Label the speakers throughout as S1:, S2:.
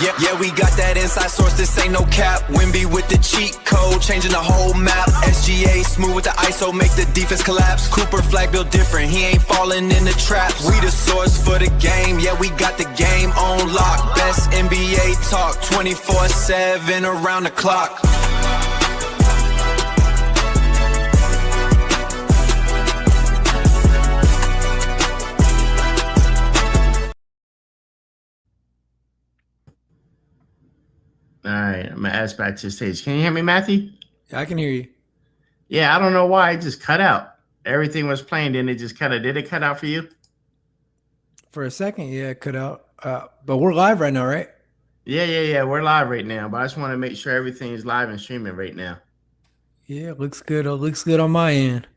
S1: Yeah, we got that inside source, this ain't no cap. Wimby with the cheat code, changing the whole map. SGA smooth with the ISO, make the defense collapse. Cooper flag built different, he ain't falling in the traps. We the source for the game, yeah, we got the game on lock. Best NBA talk, 24/7 around the clock.
S2: All right, I'm gonna ask back to the stage. Can you hear me, Matthew?
S3: Yeah, I can hear you.
S2: Yeah, I don't know why it just cut out. Everything was playing, then it just cut out. Did it cut out for you?
S3: For a second, yeah, it cut out. But we're live right now, right?
S2: Yeah. We're live right now, but I just want to make sure everything is live and streaming right now.
S3: Yeah, it looks good. It looks good on my end.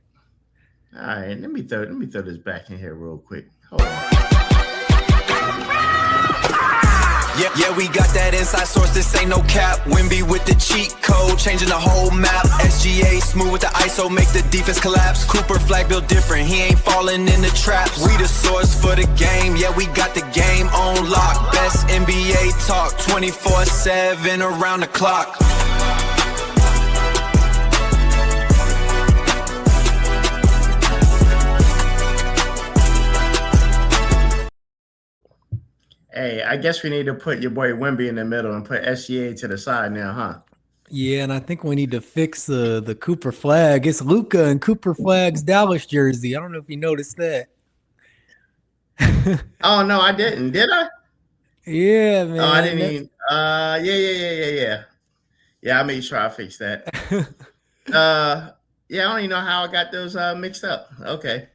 S2: All right, let me throw this back in here real quick. Hold on.
S1: Yeah, we got that inside source, this ain't no cap. Wimby with the cheat code, changing the whole map. SGA smooth with the ISO, make the defense collapse. Cooper flag built different, he ain't falling in the traps. We the source for the game, yeah, we got the game on lock. Best NBA talk, 24/7 around the clock.
S2: Hey, I guess we need to put your boy Wimby in the middle and put SGA to the side now, huh?
S3: Yeah, and I think we need to fix the Cooper flag. It's Luka and Cooper Flag's Dallas jersey. I don't know if you noticed that.
S2: Oh no, I didn't. Did I?
S3: Yeah, man.
S2: Oh, I didn't even. Yeah. Yeah, I made sure I fixed that. Yeah, I don't even know how I got those mixed up. Okay.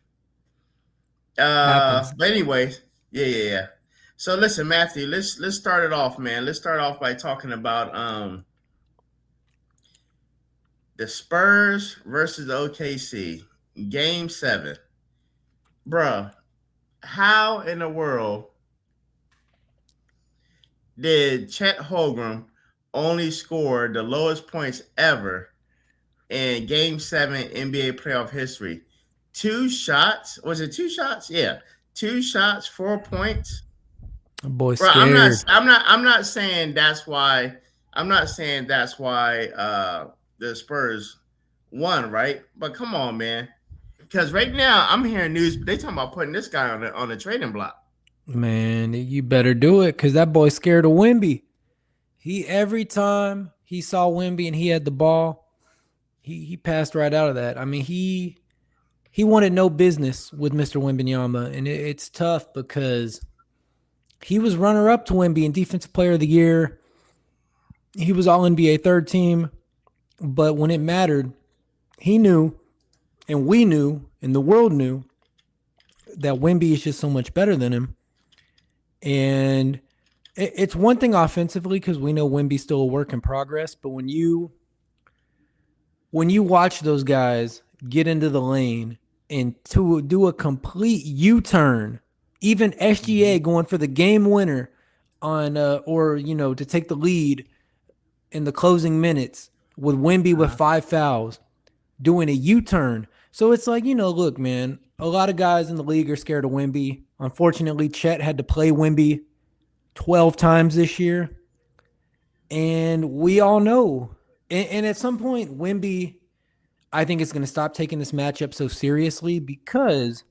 S2: But anyways, yeah. So listen, Matthew, let's start it off, man. Let's start off by talking about the Spurs versus OKC, Game 7. Bruh, how in the world did Chet Holmgren only score the lowest points ever in Game 7 NBA playoff history? 2 shots? Was it 2 shots? Yeah. 2 shots, 4 points.
S3: Boy,
S2: Bro,
S3: scared.
S2: I'm not saying that's why. I'm not saying that's why the Spurs won, right? But come on, man. Because right now I'm hearing news. They talking about putting this guy on the trading block.
S3: Man, you better do it because that boy's scared of Wimby. Every time he saw Wimby and he had the ball, he passed right out of that. I mean, he wanted no business with Mr. Wembanyama, and it's tough because he was runner-up to Wemby in Defensive Player of the Year. He was All-NBA third team. But when it mattered, he knew, and we knew, and the world knew, that Wemby is just so much better than him. And it's one thing offensively because we know Wemby's still a work in progress. But when you watch those guys get into the lane and to do a complete U-turn, even SGA going for the game winner on to take the lead in the closing minutes with Wemby with 5 fouls, doing a U-turn. So it's like, look, man, a lot of guys in the league are scared of Wemby. Unfortunately, Chet had to play Wemby 12 times this year. And we all know. And at some point, Wemby, I think, is going to stop taking this matchup so seriously because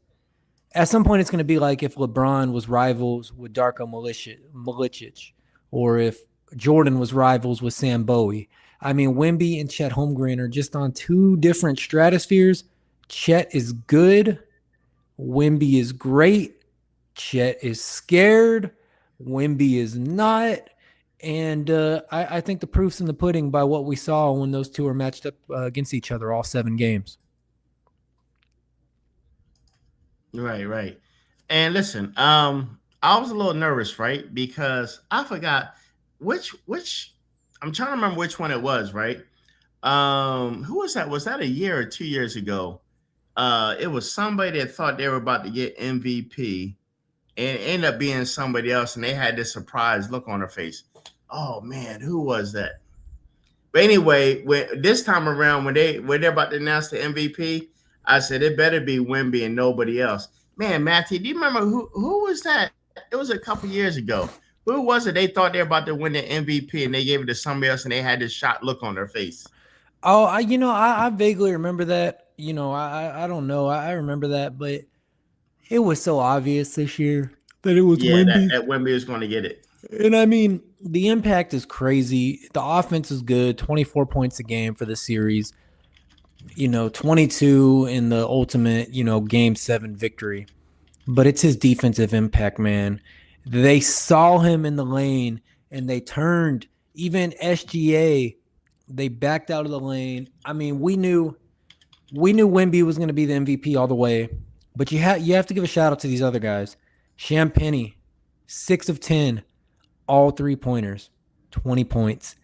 S3: at some point, it's going to be like if LeBron was rivals with Darko Milicic, or if Jordan was rivals with Sam Bowie. I mean, Wemby and Chet Holmgren are just on 2 different stratospheres. Chet is good. Wemby is great. Chet is scared. Wemby is not. And I think the proof's in the pudding by what we saw when those two are matched up against each other all 7 games.
S2: Right. And listen, I was a little nervous, right? Because I forgot which I'm trying to remember which one it was, right? Who was that? Was that a year or 2 years ago? It was somebody that thought they were about to get MVP and ended up being somebody else, and they had this surprised look on their face. Oh man, who was that? But anyway, this time around, when they're about to announce the MVP, I said it better be Wemby and nobody else. Man, Matthew, do you remember who was that? It was a couple years ago. Who was it? They thought they were about to win the MVP, and they gave it to somebody else, and they had this shot look on their face.
S3: Oh, I vaguely remember that. I don't know. I remember that, but it was so obvious this year that it was Wemby.
S2: That Wemby was going to get it.
S3: And I mean, the impact is crazy. The offense is good. 24 points a game for the series. 22 in the ultimate, game 7 victory. But it's his defensive impact, man. They saw him in the lane and they turned. Even SGA, they backed out of the lane. I mean, we knew Wemby was going to be the MVP all the way. But you have to give a shout out to these other guys. Champagnie, 6 of 10, all 3-pointers, 20 points.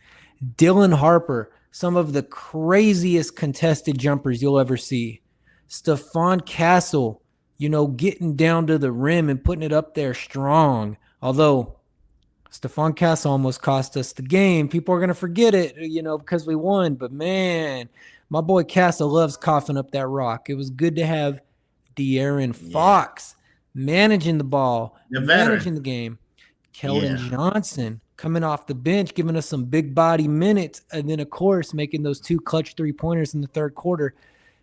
S3: Dylan Harper, some of the craziest contested jumpers you'll ever see. Stephon Castle, getting down to the rim and putting it up there strong. Although Stephon Castle almost cost us the game. People are going to forget it, because we won. But, man, my boy Castle loves coughing up that rock. It was good to have De'Aaron Fox managing the ball, managing the game. Keldon Johnson coming off the bench, giving us some big body minutes, and then, of course, making those 2 clutch 3-pointers in the third quarter.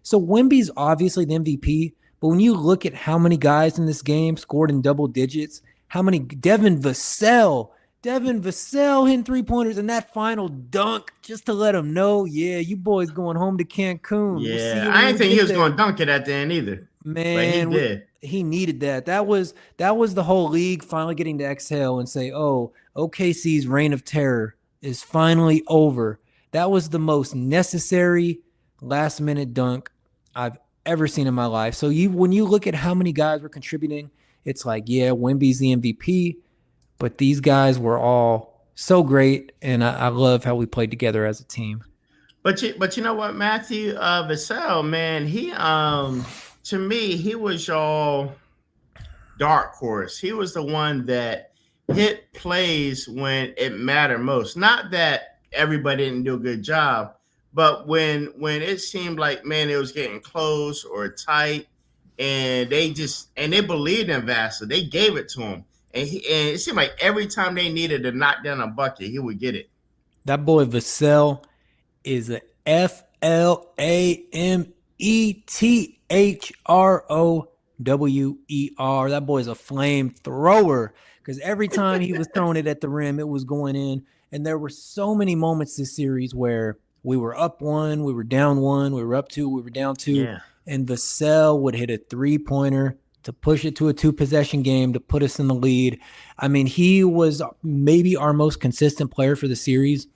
S3: So Wemby's obviously the MVP, but when you look at how many guys in this game scored in double digits, how many Devin Vassell hitting 3-pointers and that final dunk just to let him know, you boys going home to Cancun.
S2: Yeah, I didn't think he was going to dunk it at the end either.
S3: Man,
S2: but he did.
S3: He needed that. That was the whole league finally getting to exhale and say, oh, OKC's reign of terror is finally over. That was the most necessary last-minute dunk I've ever seen in my life. So when you look at how many guys were contributing, it's like, Wemby's the MVP, but these guys were all so great, and I love how we played together as a team.
S2: But you know what, Matthew Vassell, man, he to me, he was all dark horse. He was the one that hit plays when it mattered most. Not that everybody didn't do a good job, but when it seemed like, man, it was getting close or tight, and they believed in Vassell. They gave it to him. And it seemed like every time they needed to knock down a bucket, he would get it. That
S3: boy Vassell is a FLAMETHROWER. That boy's a flamethrower, because every time he was throwing it at the rim, it was going in. And there were so many moments this series where we were up 1, we were down 1, we were up 2, we were down 2, and Vassell would hit a 3-pointer to push it to a 2-possession game to put us in the lead. I mean, he was maybe our most consistent player for the series.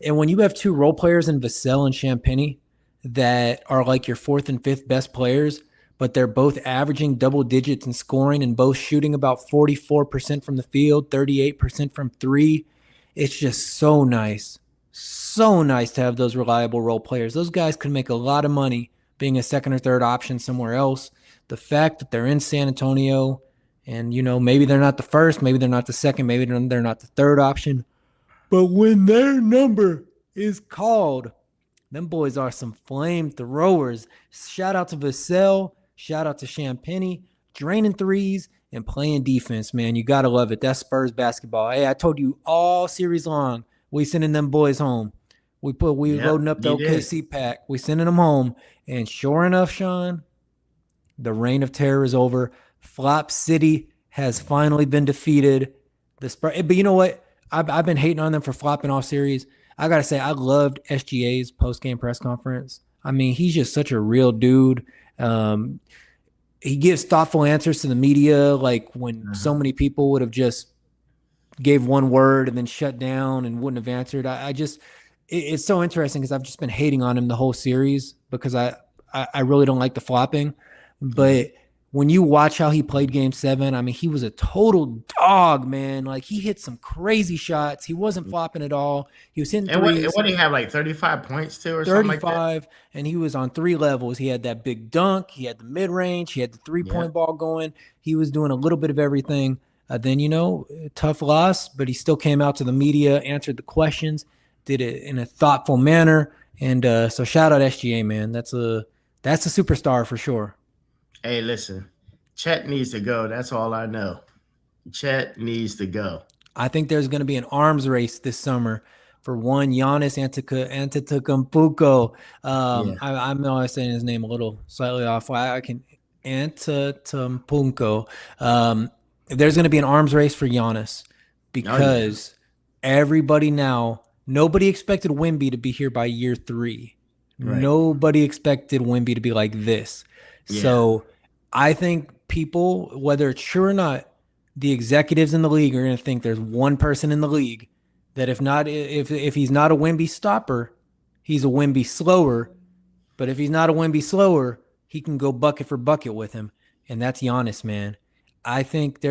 S3: And when you have 2 role players in Vassell and Champagnie that are like your 4th and 5th best players, but they're both averaging double digits in scoring and both shooting about 44% from the field, 38% from 3, it's just so nice. So nice to have those reliable role players. Those guys could make a lot of money being a 2nd or 3rd option somewhere else. The fact that they're in San Antonio and, maybe they're not the 1st, maybe they're not the 2nd, maybe they're not the 3rd option. But when their number is called, them boys are some flamethrowers. Shout out to Vassell. Shout out to Champagnie. Draining threes and playing defense, man. You got to love it. That's Spurs basketball. Hey, I told you all series long, we sending them boys home. We loading up the OKC pack. We sending them home. And sure enough, Sean, the reign of terror is over. Flop City has finally been defeated. But you know what? I've been hating on them for flopping all series. I got to say, I loved SGA's post-game press conference. I mean, he's just such a real dude. He gives thoughtful answers to the media, like when so many people would have just gave one word and then shut down and wouldn't have answered. It's so interesting because I've just been hating on him the whole series because I really don't like the flopping. But when you watch how he played game 7, I mean, he was a total dog, man. Like, he hit some crazy shots. He wasn't flopping at all. He was hitting threes.
S2: And what did he have, like 35 points too or
S3: 35,
S2: something like that?
S3: And he was on 3 levels. He had that big dunk. He had the mid-range. He had the 3-point ball going. He was doing a little bit of everything. Then, tough loss, but he still came out to the media, answered the questions, did it in a thoughtful manner. And so shout out SGA, man. That's a superstar for sure.
S2: Hey, listen, Chet needs to go. That's all I know. Chet needs to go.
S3: I think there's going to be an arms race this summer for one Giannis Antetokounmpo.
S2: Yeah.
S3: I'm always saying his name a little slightly off. I can Antetokounmpo. There's going to be an arms race for Giannis because everybody now, nobody expected Wemby to be here by year 3.
S2: Right.
S3: Nobody expected Wemby to be like this.
S2: Yeah.
S3: So I think people, whether it's true or not, the executives in the league are going to think there's one person in the league that if he's not a Wemby stopper, he's a Wemby slower. But if he's not a Wemby slower, he can go bucket for bucket with him. And that's Giannis, man. I think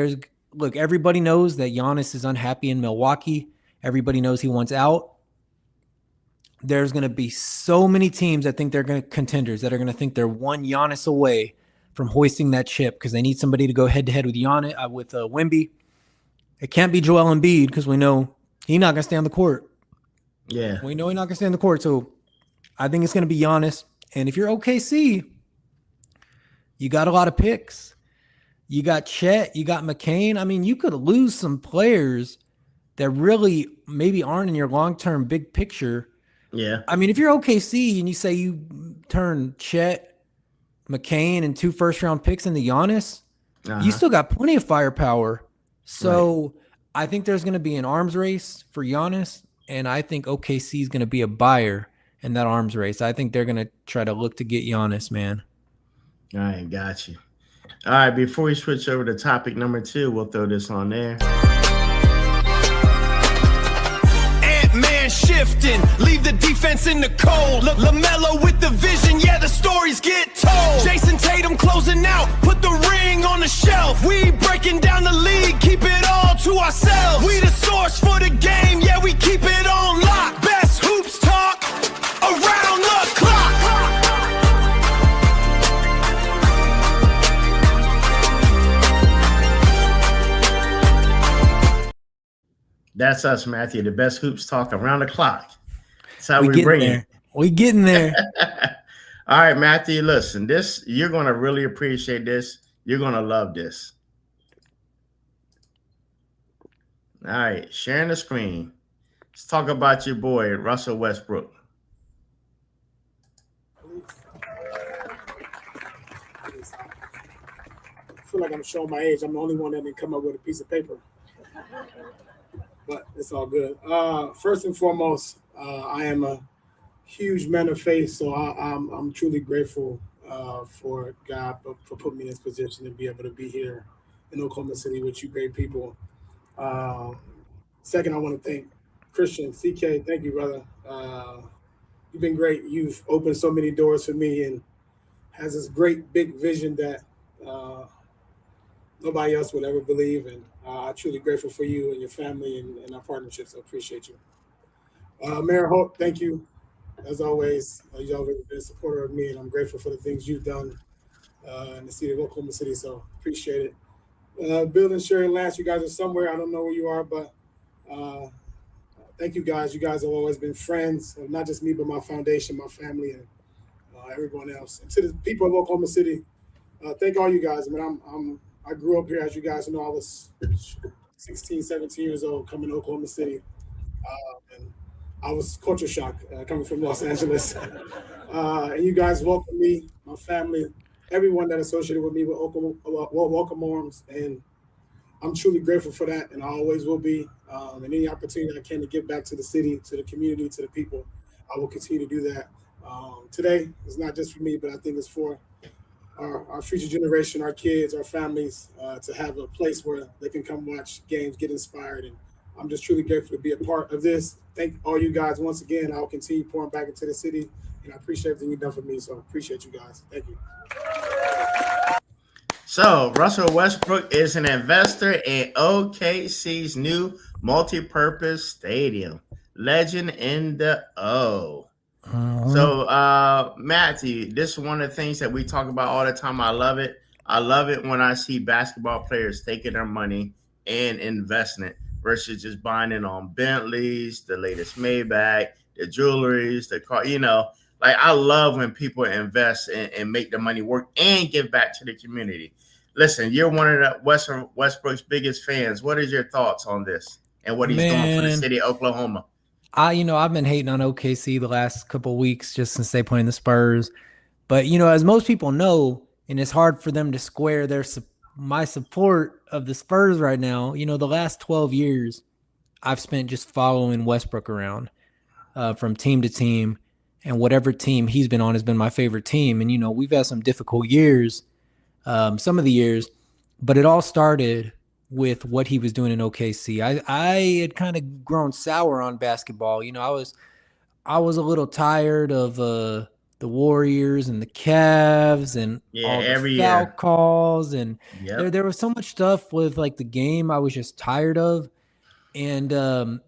S3: everybody knows that Giannis is unhappy in Milwaukee. Everybody knows he wants out. There's going to be so many teams that think they're going to contenders that are going to think they're one Giannis away from hoisting that chip because they need somebody to go head to head with Giannis, with Wemby. It can't be Joel Embiid because we know he's not going to stay on the court.
S2: Yeah.
S3: We know he's not going to stay on the court. So I think it's going to be Giannis. And if you're OKC, you got a lot of picks. You got Chet, you got McCain. I mean, you could lose some players that really maybe aren't in your long-term big picture.
S2: Yeah.
S3: I mean, if you're OKC and you say you turn Chet, McCain, and 2 first-round picks into Giannis, you still got plenty of firepower. So I think there's going to be an arms race for Giannis, and I think OKC is going to be a buyer in that arms race. I think they're going to try to look to get Giannis, man.
S2: All right, got you. All right, before we switch over to topic number 2, we'll throw this on there.
S1: Ant-Man shifting, leave the defense in the cold. LaMelo with the vision, yeah, the stories get told. Jason Tatum closing out, put the ring on the shelf. We breaking down the league, keep it all to ourselves. We the source for the game, yeah, we keep it on lock. Best hoops talk around the clock.
S2: That's us, Matthew. The best hoops talk around the clock. That's how we bring it.
S3: We getting there.
S2: All right, Matthew, listen, you're going to really appreciate this. You're going to love this. All right, sharing the screen. Let's talk about your boy, Russell Westbrook.
S4: I feel like I'm showing my age. I'm the only one that didn't come up with a piece of paper. But it's all good. First and foremost, I am a huge man of faith, so I'm truly grateful for God for putting me in this position to be able to be here in Oklahoma City with you great people. Second, I want to thank Christian, CK. Thank you, brother. You've been great. You've opened so many doors for me and has this great big vision that nobody else would ever believe. And I'm truly grateful for you and your family and our partnership. So appreciate you. Mayor Hope, thank you. As always, you've always been a supporter of me, and I'm grateful for the things you've done in the city of Oklahoma City. So appreciate it. Bill and Sherry Lance, you guys are somewhere. I don't know where you are, but thank you guys. You guys have always been friends, not just me, but my foundation, my family, and everyone else. And to the people of Oklahoma City, thank all you guys. I mean, I grew up here, as you guys know. I was 16, 17 years old coming to Oklahoma City. And I was culture shock coming from Los Angeles. And you guys welcomed me, my family, everyone that associated with me with welcome arms. And I'm truly grateful for that, and I always will be. And any opportunity I can to give back to the city, to the community, to the people, I will continue to do that. Today is not just for me, but I think it's for our future generation, our kids, our families, to have a place where they can come watch games, get inspired. And I'm just truly grateful to be a part of this. Thank all you guys once again. I'll continue pouring back into the city, and I appreciate everything you've done for me. So I appreciate you guys. Thank you.
S2: So Russell Westbrook is an investor in OKC's new multi-purpose stadium. Legend in the O. So, Matthew, this is one of the things that we talk about all the time. I love it. I love it when I see basketball players taking their money and investing it versus just buying it on Bentleys, the latest Maybach, the jewelries, the car. Like I love when people invest and make the money work and give back to the community. Listen, you're one of the Westbrook's biggest fans. What is your thoughts on this? and what he's doing for the
S3: Man,
S2: city of Oklahoma.
S3: I've been hating on OKC the last couple of weeks just since they playing the Spurs. But, as most people know, and it's hard for them to square my support of the Spurs right now, the last 12 years I've spent just following Westbrook around from team to team, and whatever team he's been on has been my favorite team. And, we've had some difficult years, some of the years, but it all started with what he was doing in OKC. I had kind of grown sour on basketball. I was a little tired of the Warriors and the Cavs and all the
S2: every
S3: foul
S2: year.
S3: calls, and
S2: Yep.
S3: there was so much stuff with like the game I was just tired of. And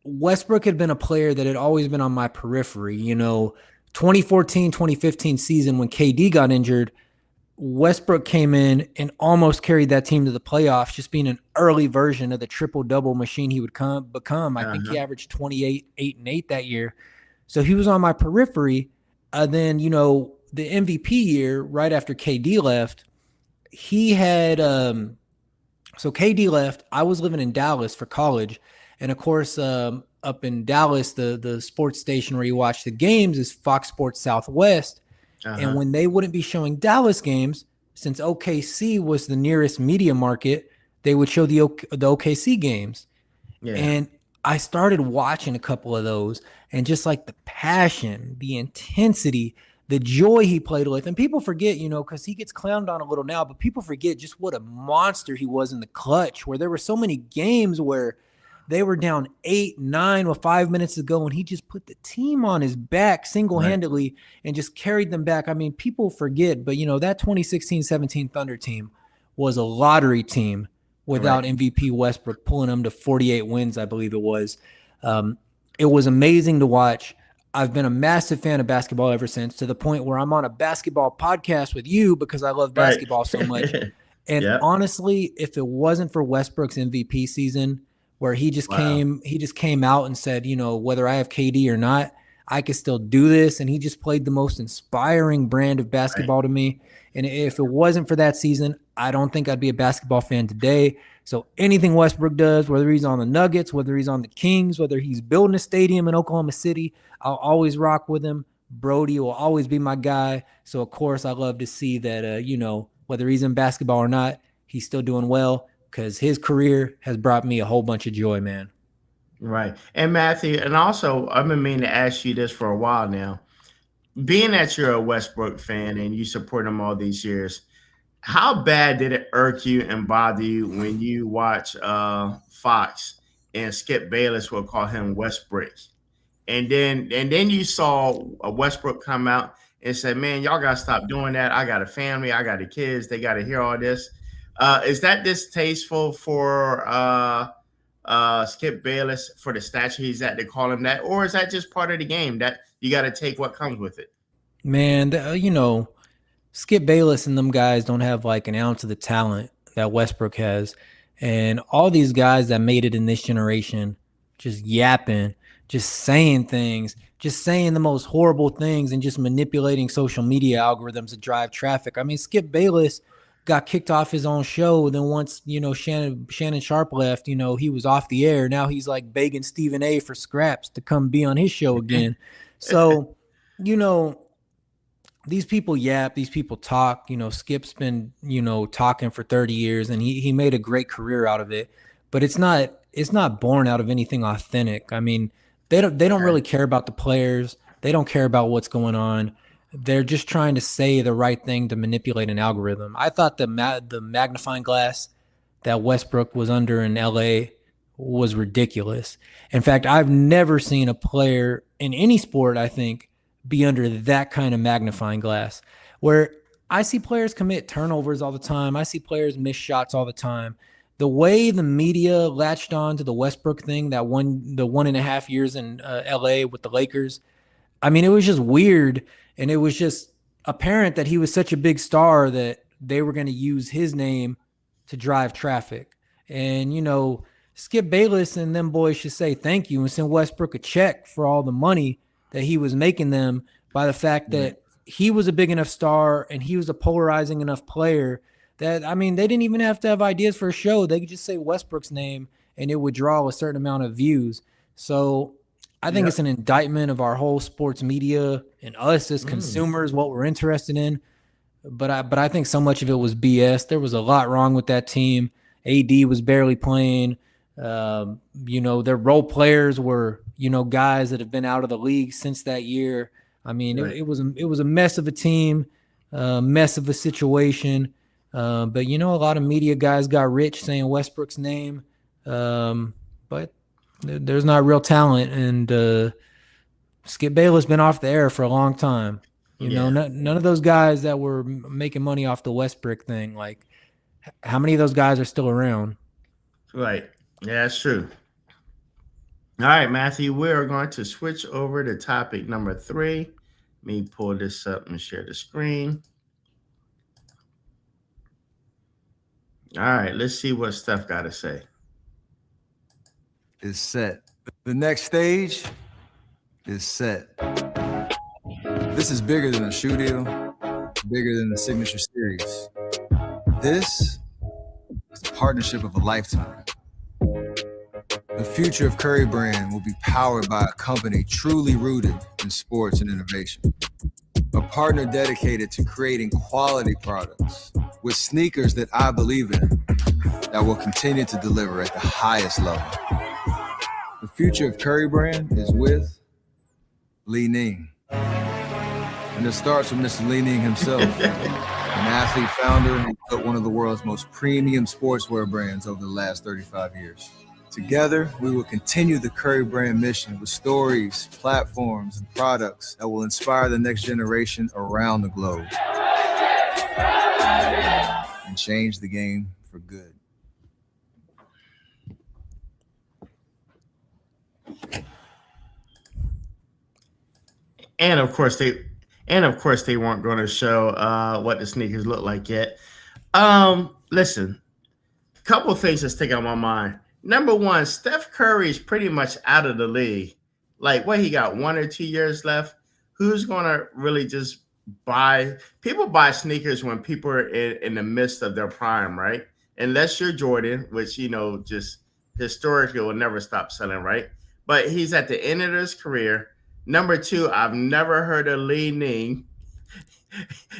S3: Westbrook had been a player that had always been on my periphery. 2014, 2015 season when KD got injured, Westbrook came in and almost carried that team to the playoffs, just being an early version of the triple-double machine he would become. I think he averaged 28, 8, and 8 that year. So he was on my periphery. Then, the MVP year, right after KD left, he had so KD left. I was living in Dallas for college. And, of course, up in Dallas, the sports station where you watch the games is Fox Sports Southwest. And when they wouldn't be showing Dallas games, since OKC was the nearest media market, they would show the OKC games. Yeah. And I started watching a couple of those, and just like the passion, the intensity, the joy he played with. And people forget, because he gets clowned on a little now, but people forget just what a monster he was in the clutch, where there were so many games where they were down 8, 9 with 5 minutes to go, and he just put the team on his back single-handedly and just carried them back. I mean, people forget, but, that 2016-17 Thunder team was a lottery team without MVP Westbrook, pulling them to 48 wins, I believe it was. It was amazing to watch. I've been a massive fan of basketball ever since, to the point where I'm on a basketball podcast with you because I love basketball so much. And honestly, if it wasn't for Westbrook's MVP season, where he just came out and said, whether I have KD or not, I could still do this. And he just played the most inspiring brand of basketball to me. And if it wasn't for that season, I don't think I'd be a basketball fan today. So anything Westbrook does, whether he's on the Nuggets, whether he's on the Kings, whether he's building a stadium in Oklahoma City, I'll always rock with him. Brody will always be my guy. So, of course, I love to see that, whether he's in basketball or not, he's still doing well, because his career has brought me a whole bunch of joy, man.
S2: Right. And Matthew, and also I've been meaning to ask you this for a while now. Being that you're a Westbrook fan and you support him all these years, how bad did it irk you and bother you when you watch Fox and Skip Bayless will call him Westbrook? And then you saw a Westbrook come out and say, man, y'all got to stop doing that. I got a family. I got the kids. They got to hear all this. Is that distasteful for Skip Bayless, for the stature he's at, to call him that? Or is that just part of the game that you got to take what comes with it?
S3: Man, Skip Bayless and them guys don't have like an ounce of the talent that Westbrook has. And all these guys that made it in this generation, just yapping, just saying things, just saying the most horrible things, and just manipulating social media algorithms to drive traffic. I mean, Skip Bayless got kicked off his own show. Then once, Shannon Sharp left, he was off the air. Now he's like begging Stephen A for scraps to come be on his show again. So, these people yap, these people talk. Skip's been, talking for 30 years, and he made a great career out of it. But it's not born out of anything authentic. I mean, they don't really care about the players. They don't care about what's going on. They're just trying to say the right thing to manipulate an algorithm. I thought the magnifying glass that Westbrook was under in LA was ridiculous. In fact, I've never seen a player in any sport, I think, be under that kind of magnifying glass, where I see players commit turnovers all the time. I see players miss shots all the time. The way the media latched on to the Westbrook thing, the 1.5 years in LA with the Lakers, I mean, it was just weird. And it was just apparent that he was such a big star that they were going to use his name to drive traffic. And, Skip Bayless and them boys should say thank you and send Westbrook a check for all the money that he was making them, by the fact that he was a big enough star and he was a polarizing enough player that, I mean, they didn't even have to have ideas for a show. They could just say Westbrook's name and it would draw a certain amount of views. So I think it's an indictment of our whole sports media and us as consumers, what we're interested in. But I think so much of it was BS. There was a lot wrong with that team. AD was barely playing. Their role players were, guys that have been out of the league since that year. I mean, it was a mess of a team, mess of a situation. But a lot of media guys got rich saying Westbrook's name. But there's not real talent, and Skip Bayless been off the air for a long time. None of those guys that were making money off the Westbrook thing, like how many of those guys are still around?
S2: Right. Yeah, that's true. All right, Matthew, we're going to switch over to topic number 3. Let me pull this up and share the screen. All right, let's see what Steph got to say.
S5: Is set. The next stage is set. This is bigger than a shoe deal, bigger than the signature series. This is the partnership of a lifetime. The future of Curry Brand will be powered by a company truly rooted in sports and innovation. A partner dedicated to creating quality products with sneakers that I believe in that will continue to deliver at the highest level. The future of Curry Brand is with Li Ning. And it starts with Mr. Li Ning himself, an athlete founder who built one of the world's most premium sportswear brands over the last 35 years. Together, we will continue the Curry Brand mission with stories, platforms, and products that will inspire the next generation around the globe and change the game for good.
S2: And of course they weren't going to show what the sneakers look like yet. Listen, a couple of things that's sticking on my mind. Number one, Steph Curry is pretty much out of the league. Like, what, he got 1 or 2 years left? Who's going to really just buy? People buy sneakers when people are in the midst of their prime, right? Unless you're Jordan, which, just historically will never stop selling, right? But he's at the end of his career. Number two, I've never heard of Li Ning.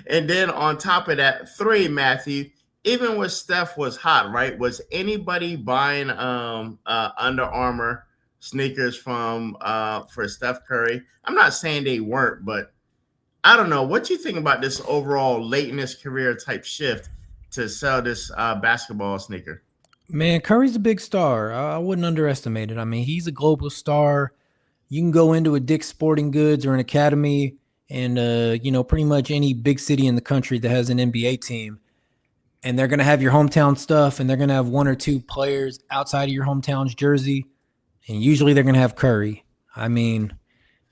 S2: And then on top of that, 3, Matthew, even when Steph was hot, right? Was anybody buying Under Armour sneakers for Steph Curry? I'm not saying they weren't, but I don't know. What do you think about this overall late in his career type shift to sell this basketball sneaker?
S3: Man, Curry's a big star. I wouldn't underestimate it. I mean, he's a global star. You can go into a Dick's Sporting Goods or an academy and, pretty much any big city in the country that has an NBA team. And they're going to have your hometown stuff, and they're going to have 1 or 2 players outside of your hometown's jersey. And usually they're going to have Curry. I mean,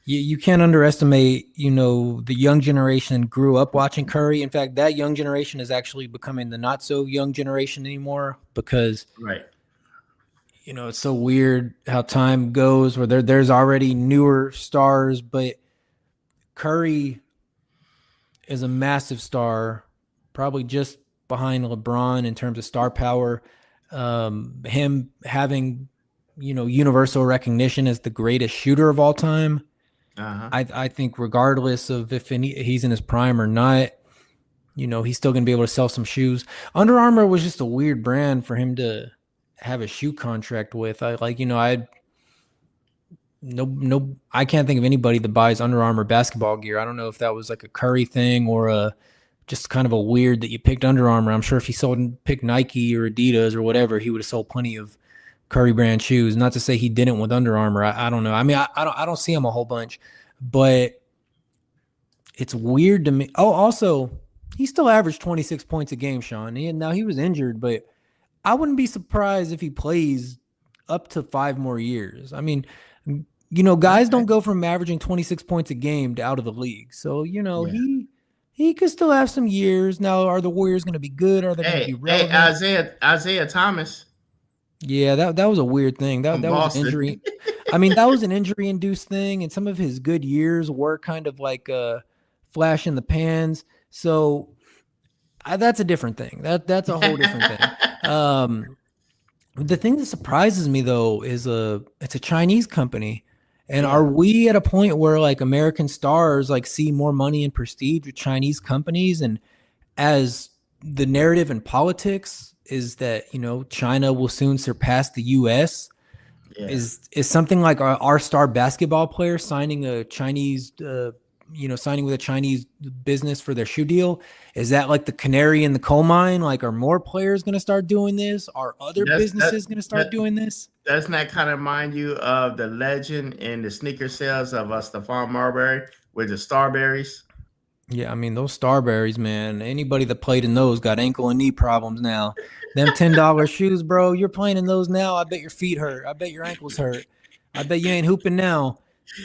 S3: you can't underestimate, the young generation grew up watching Curry. In fact, that young generation is actually becoming the not so young generation anymore because,
S2: right.
S3: It's so weird how time goes where there's already newer stars, but Curry is a massive star, probably just behind LeBron in terms of star power. Him having, universal recognition as the greatest shooter of all time. Uh-huh. I think regardless of if he's in his prime or not, he's still going to be able to sell some shoes. Under Armour was just a weird brand for him to have a shoe contract with. I can't think of anybody that buys Under Armour basketball gear. I don't know if that was like a Curry thing or just kind of a weird that you picked Under Armour. I'm sure if he picked Nike or Adidas or whatever, he would have sold plenty of Curry brand shoes. Not to say he didn't with Under Armour. I don't know. I mean, I don't see him a whole bunch, but it's weird to me. Oh, also, he still averaged 26 points a game, Sean. Now he was injured, but I wouldn't be surprised if he plays up to 5 more years. I mean, guys don't go from averaging 26 points a game to out of the league. So, he could still have some years. Now, are the Warriors going to be good? Are they going to be relevant?
S2: Hey, Isaiah Thomas.
S3: Yeah, that was a weird thing. That was an injury. I mean, that was an injury-induced thing, and some of his good years were kind of like a flash in the pans. So that's a different thing. That's a whole different thing. The thing that surprises me though is it's a Chinese company. And
S2: Yeah.
S3: are we at a point where like American stars like see more money and prestige with Chinese companies? And as the narrative in politics is that, China will soon surpass the US,
S2: Yeah.
S3: is something like our star basketball player signing a Chinese signing with a Chinese business for their shoe deal, is that like the canary in the coal mine? Like, are more players going to start doing this? Are other businesses going to start doing this?
S2: Doesn't that kind of remind you of the legend in the sneaker sales of Stephon Marbury with the Starberries?
S3: Yeah, I mean, those Starberries, man, anybody that played in those got ankle and knee problems now. Them $10 shoes, bro, you're playing in those now. I bet your feet hurt. I bet your ankles hurt. I bet you ain't hooping now.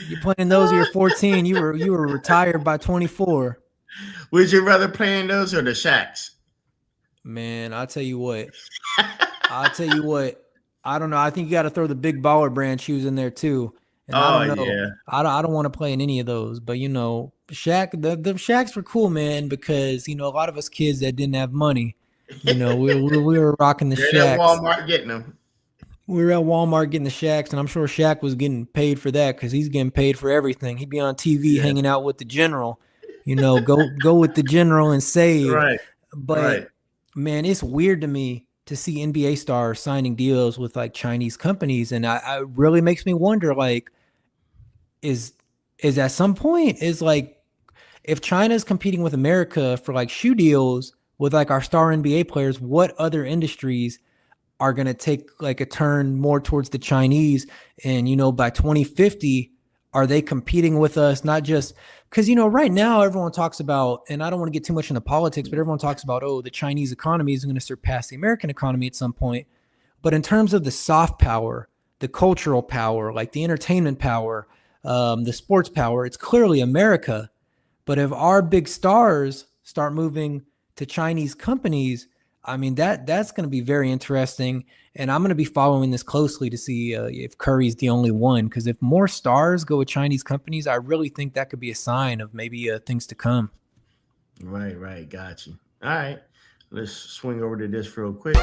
S3: You're playing those, you're 14. You were retired by 24.
S2: Would you rather play in those or the Shaqs?
S3: Man, I'll tell you what. I don't know. I think you got to throw the big baller brand shoes in there too. And I don't know.
S2: Yeah.
S3: I don't want to play in any of those. But Shaq, the Shaqs were cool, man, because a lot of us kids that didn't have money, we were rocking the
S2: They're
S3: Shaqs.
S2: at Walmart getting them.
S3: We were at Walmart getting the Shaqs, and I'm sure Shaq was getting paid for that because he's getting paid for everything. He'd be on TV hanging out with the general. Go with the general and save.
S2: Right.
S3: But man, it's weird to me to see NBA stars signing deals with like Chinese companies, and I really makes me wonder, like, is at some point is like if China's competing with America for like shoe deals with like our star NBA players, what other industries are going to take like a turn more towards the Chinese? And, by 2050, are they competing with us? Not just because, right now everyone talks about, and I don't want to get too much into politics, but everyone talks about, the Chinese economy is going to surpass the American economy at some point. But in terms of the soft power, the cultural power, like the entertainment power, the sports power, it's clearly America. But if our big stars start moving to Chinese companies, I mean, that's going to be very interesting. And I'm going to be following this closely to see if Curry's the only one. Because if more stars go with Chinese companies, I really think that could be a sign of maybe things to come.
S2: Right. Got you. All right. Let's swing over to this real quick.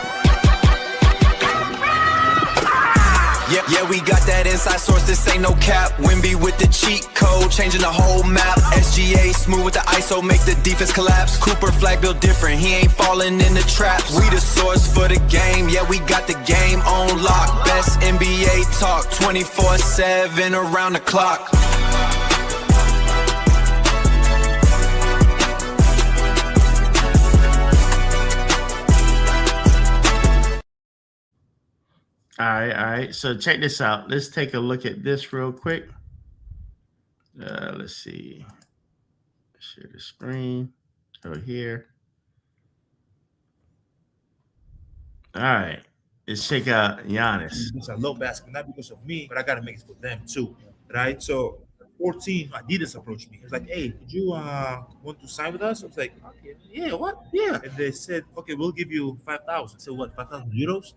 S1: Yeah, we got that inside source, this ain't no cap. Wimby with the cheat code, changing the whole map. SGA smooth with the ISO, make the defense collapse. Cooper flag built different, he ain't falling in the traps. We the source for the game, yeah, we got the game on lock. Best NBA talk, 24/7 around the clock.
S2: All right. So check this out. Let's take a look at this real quick. Let's see. Share the screen over here. All right. Let's check out Giannis.
S6: Because I love basketball, not because of me, but I gotta make it for them too, right? So, 14, Adidas approached me. It was like, "Hey, did you want to sign with us?" I was like, "Okay, yeah, what? Yeah." And they said, "Okay, we'll give you 5,000." So what? 5,000 euros?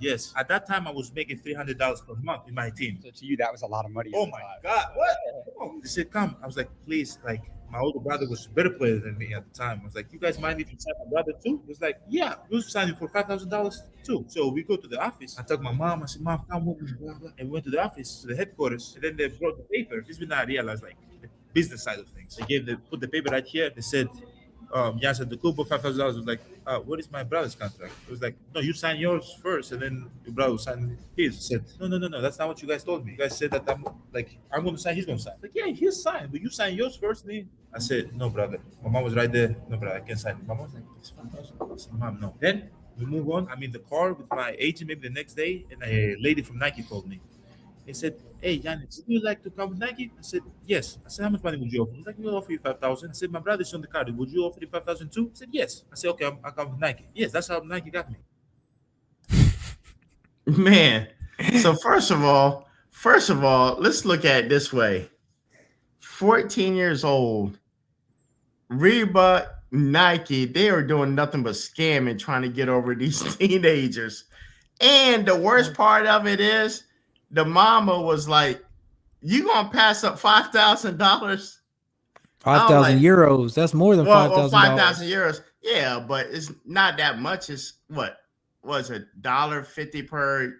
S6: Yes. At that time, I was making $300 per month in my team.
S7: So to you, that was a lot of money.
S6: Oh my God! What? Oh, they said, "Come." I was like, "Please, like." My older brother was a better player than me at the time. I was like, "You guys mind if you sign my brother too?" He was like, "Yeah, we'll sign you for $5,000 too." So we go to the office. I talked to my mom. I said, "Mom, come with me." Blah, blah. And we went to the office, to the headquarters. And then they brought the paper. This is when I realized like the business side of things. They put the paper right here. They said, Yasa the Kubo $5,000 was like, what is my brother's contract? It was like, no, you sign yours first, and then your brother will sign his. I said, no, that's not what you guys told me. You guys said that I'm going to sign, he's going to sign. Like, yeah, he'll sign, but you sign yours first, then. I said, no, brother. My mom was right there. No, brother, I can't sign. My mom was like, it's $5,000. I said, Mom, no. Then we move on. I'm in the car with my agent maybe the next day, and a lady from Nike called me. They said, "Hey, Giannis, would you like to come with Nike?" I said, "Yes." I said, "How much money would you offer?" He's like, "We'll offer you 5,000." I said, "My brother's on the card. Would you offer him 5,000 too?" I said, "Yes." I said, "Okay, I'll come with Nike." Yes, that's how Nike got me.
S2: Man. So first of all, let's look at it this way. 14 years old, Reebok, Nike, they are doing nothing but scamming, trying to get over these teenagers. And the worst part of it is the mama was like, "You gonna pass up $5,000?
S3: 5,000 euros. That's more than $5,000.
S2: 5,000 euros. Yeah, but it's not that much. It's what? was a $1.50 per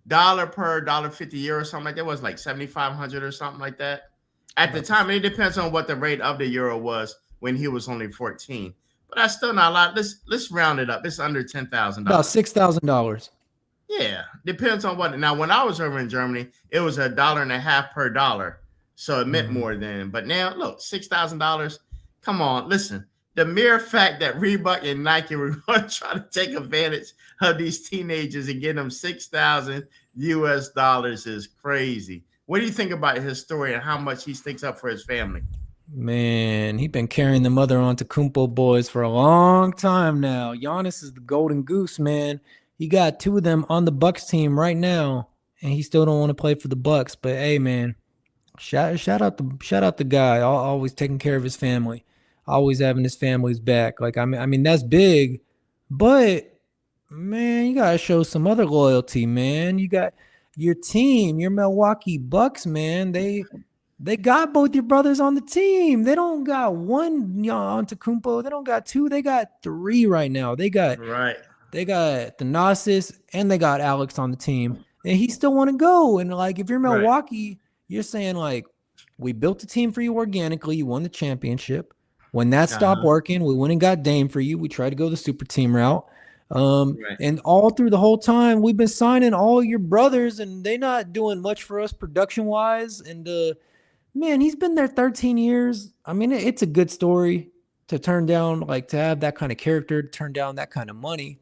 S2: $1.50 or something like that. It was like 7,500 or something like that. At the time, it depends on what the rate of the euro was when he was only 14. But that's still not a lot. Let's round it up. It's under $10,000.
S3: About $6,000.
S2: Yeah, depends on what. Now, when I was over in Germany, it was $1.50 per dollar, so it meant more then. But now, look, $6,000. Come on, listen. The mere fact that Reebok and Nike were going to try to take advantage of these teenagers and get them $6,000 is crazy. What do you think about his story and how much he sticks up for his family?
S3: Man, he been carrying the mother onto Kumpo boys for a long time now. Giannis is the golden goose, man. He got 2 of them on the Bucks team right now, and he still don't want to play for the Bucks. But hey, man, shout out the guy. Always taking care of his family, always having his family's back. Like I mean that's big, but man, you gotta show some other loyalty, man. You got your team, your Milwaukee Bucks, man. They got both your brothers on the team. They don't got one Antetokounmpo. They don't got 2. They got 3 right now. They got Thanasis and they got Alex on the team, and he still want to go. And like, if you're Milwaukee, you're saying like, we built the team for you organically. You won the championship. When that stopped working, we went and got Dame for you. We tried to go the super team route. And all through the whole time, we've been signing all your brothers, and they're not doing much for us production wise. And man, he's been there 13 years. I mean, it's a good story to turn down, like to have that kind of character, to turn down that kind of money,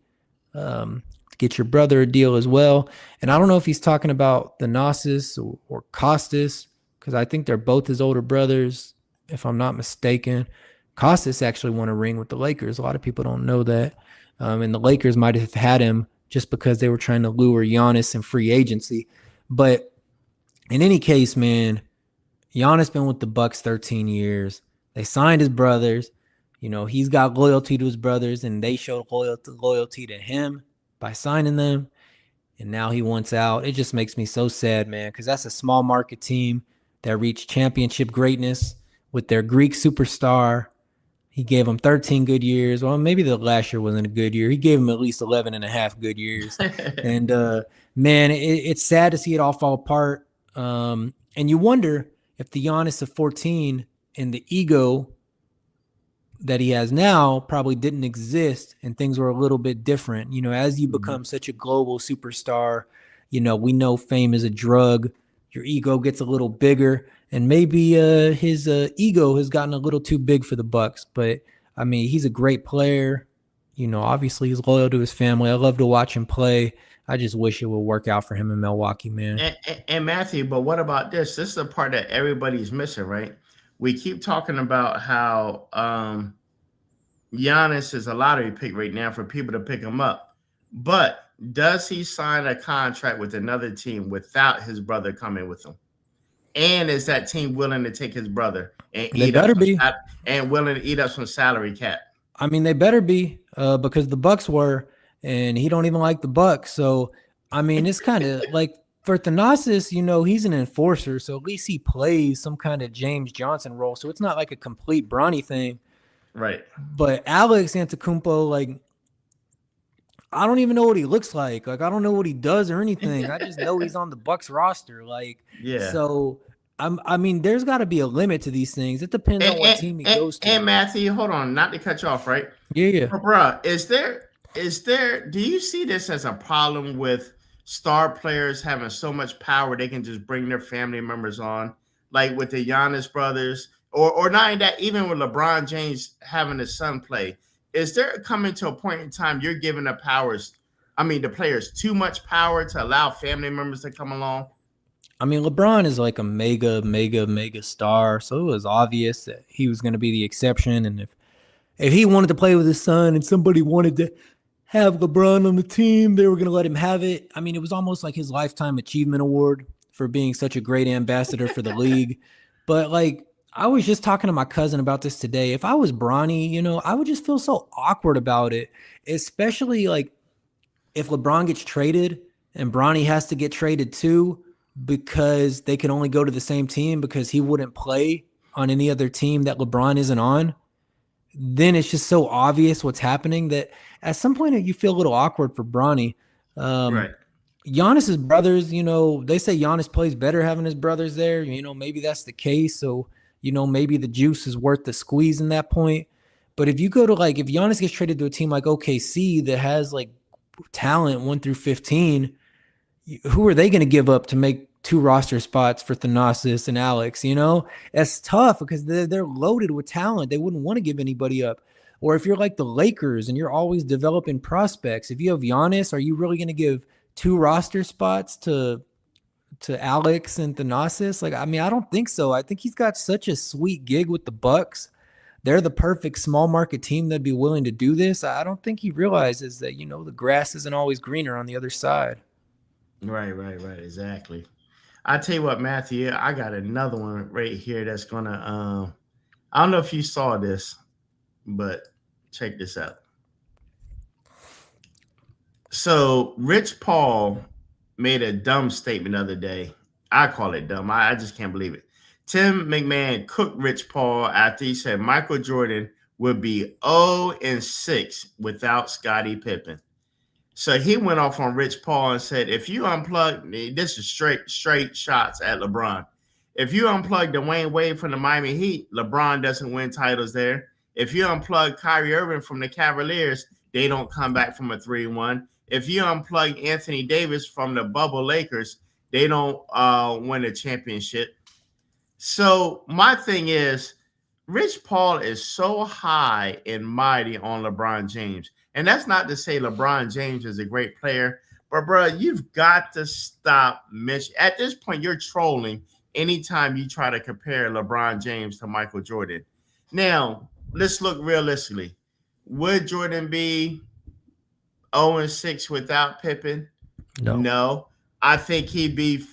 S3: to get your brother a deal as well. And I don't know if he's talking about Thanasis or Costas, because I think they're both his older brothers, if I'm not mistaken. Costas actually won a ring with the Lakers. A lot of people don't know that. And the Lakers might have had him just because they were trying to lure Giannis in free agency. But in any case, man, Giannis been with the Bucks 13 years. They signed his brothers. You know, he's got loyalty to his brothers, and they showed loyalty to him by signing them. And now he wants out. It just makes me so sad, man, because that's a small market team that reached championship greatness with their Greek superstar. He gave them 13 good years. Well, maybe the last year wasn't a good year. He gave them at least 11 and a half good years. And, man, it's sad to see it all fall apart. And you wonder if the Giannis of 14 and the ego that he has now probably didn't exist and things were a little bit different. You know, as you become such a global superstar, you know, we know fame is a drug. Your ego gets a little bigger, and maybe his ego has gotten a little too big for the Bucks. But I mean, he's a great player. You know, obviously he's loyal to his family. I love to watch him play. I just wish it would work out for him in Milwaukee, man.
S2: And Matthew, but what about this? This is the part that everybody's missing, right? We keep talking about how Giannis is a lottery pick right now for people to pick him up. But does he sign a contract with another team without his brother coming with him? And is that team willing to take his brother and willing to eat up some salary cap?
S3: I mean, they better be because the Bucks were, and he don't even like the Bucks. So, I mean, it's kind of like for Thanasis, you know, he's an enforcer. So at least he plays some kind of James Johnson role. So it's not like a complete Bronny thing.
S2: Right.
S3: But Alex Antetokounmpo, like, I don't even know what he looks like. Like, I don't know what he does or anything. I just know he's on the Bucks roster. Like,
S2: yeah.
S3: So, I mean, there's got to be a limit to these things. It depends on what team he goes to.
S2: And Matthew, hold on, not to cut you off, right?
S3: Yeah.
S2: But bro, is there? Do you see this as a problem with star players having so much power they can just bring their family members on, like with the Giannis brothers, or not that, even with LeBron James having his son play? Is there coming to a point in time you're giving the players too much power to allow family members to come along?
S3: I mean, LeBron is like a mega star, so it was obvious that he was going to be the exception. And if he wanted to play with his son and somebody wanted to have LeBron on the team, they were going to let him have it. I mean, it was almost like his lifetime achievement award for being such a great ambassador for the league. But like, I was just talking to my cousin about this today. If I was Bronny, you know, I would just feel so awkward about it, especially like if LeBron gets traded and Bronny has to get traded too, because they can only go to the same team because he wouldn't play on any other team that LeBron isn't on. then it's just so obvious what's happening that at some point you feel a little awkward for Bronny.
S2: Right.
S3: Giannis's brothers, they say Giannis plays better having his brothers there. Maybe that's the case. So, maybe the juice is worth the squeeze in that point. But if you go to if Giannis gets traded to a team like OKC that has talent 1 through 15, who are they going to give up to make 2 roster spots for Thanasis and Alex? It's tough because they're loaded with talent. They wouldn't want to give anybody up. Or if you're like the Lakers and you're always developing prospects, if you have Giannis, are you really going to give 2 roster spots to Alex and Thanasis? I don't think so. I think he's got such a sweet gig with the Bucks. They're the perfect small market team that'd be willing to do this. I don't think he realizes that, the grass isn't always greener on the other side.
S2: Right. Exactly. I tell you what, Matthew, I got another one right here that's gonna. I don't know if you saw this, but check this out. So Rich Paul made a dumb statement the other day. I call it dumb. I just can't believe it. Tim McMahon cooked Rich Paul after he said Michael Jordan would be 0-6 without Scottie Pippen. So he went off on Rich Paul and said, if you unplug, this is straight shots at LeBron. If you unplug Dwayne Wade from the Miami Heat, LeBron doesn't win titles there. If you unplug Kyrie Irving from the Cavaliers, they don't come back from a 3-1. If you unplug Anthony Davis from the bubble Lakers, they don't win a championship. So my thing is, Rich Paul is so high and mighty on LeBron James. And that's not to say LeBron James is a great player, but bro, you've got to stop mentioning. At this point, you're trolling anytime you try to compare LeBron James to Michael Jordan. Now, let's look realistically. Would Jordan be 0-6 without Pippen? No. I think he'd be